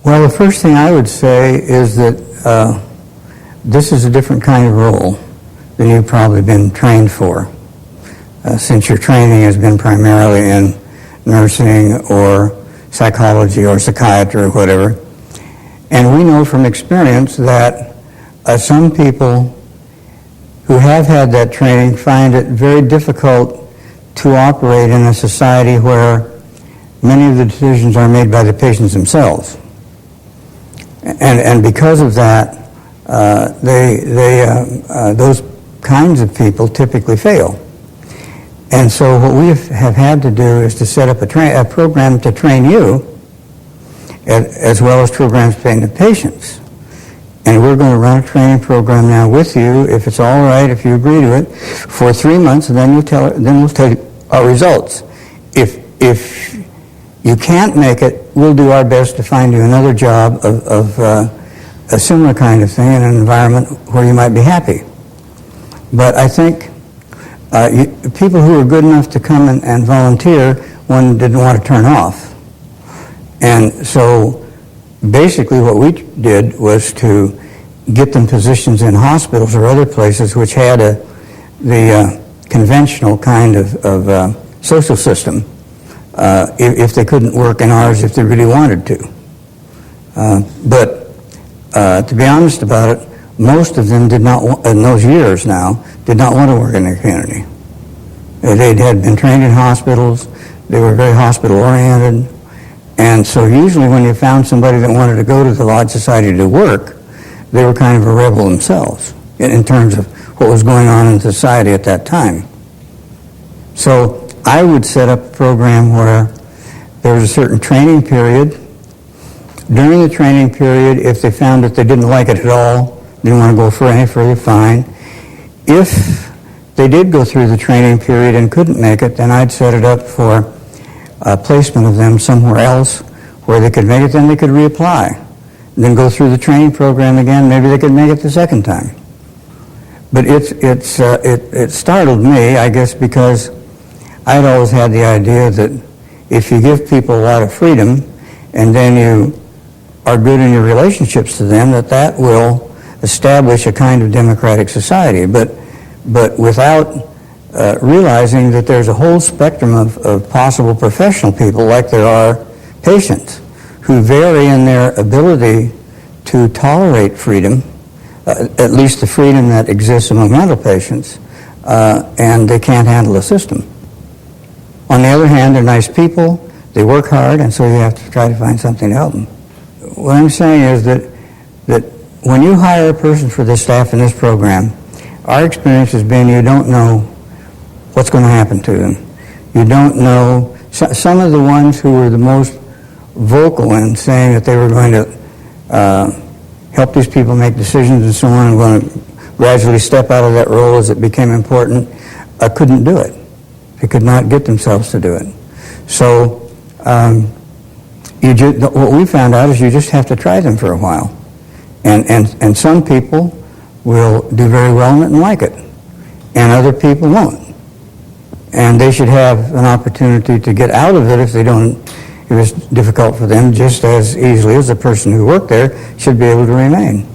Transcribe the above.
Well, the first thing I would say is that this is a different kind of role than you've probably been trained for, since your training has been primarily in nursing or psychology or psychiatry or whatever. And we know from experience that some people who have had that training find it very difficult to operate in a society where many of the decisions are made by the patients themselves. And because of that, those kinds of people typically fail. And so what we have had to do is to set up a program to train you, as well as programs to train the patients. And we're going to run a training program now with you, if it's all right, if you agree to it, for 3 months, and then we'll tell you our results. If you can't make it, we'll do our best to find you another job of a similar kind of thing in an environment where you might be happy. But I think people who are good enough to come and volunteer, one didn't want to turn off. And so basically what we did was to get them positions in hospitals or other places which had the conventional kind of social system, if they couldn't work in ours if they really wanted to. But to be honest about it, most of them did not, in those years now, did not want to work in the community. They had been trained in hospitals, they were very hospital-oriented, and so usually when you found somebody that wanted to go to the Lodge Society to work, they were kind of a rebel themselves in terms of what was going on in society at that time. So I would set up a program where there was a certain training period. During the training period, if they found that they didn't like it at all, didn't want to go for any further, fine. If they did go through the training period and couldn't make it, then I'd set it up for placement of them somewhere else where they could make it, then they could reapply. And then go through the training program again, maybe they could make it the second time. But it startled me, I guess, because I'd always had the idea that if you give people a lot of freedom and then you are good in your relationships to them, that will establish a kind of democratic society. But without realizing that there's a whole spectrum of possible professional people, like there are patients, who vary in their ability to tolerate freedom, at least the freedom that exists among mental patients, and they can't handle the system. On the other hand, they're nice people, they work hard, and so you have to try to find something to help them. What I'm saying is that when you hire a person for the staff in this program, our experience has been you don't know what's going to happen to them. You don't know. Some of the ones who were the most vocal in saying that they were going to help these people make decisions and so on, and going to gradually step out of that role as it became important, couldn't do it. They could not get themselves to do it. So what we found out is you just have to try them for a while. And some people will do very well in it and like it, and other people won't. And they should have an opportunity to get out of it if it's difficult for them, just as easily as the person who worked there should be able to remain.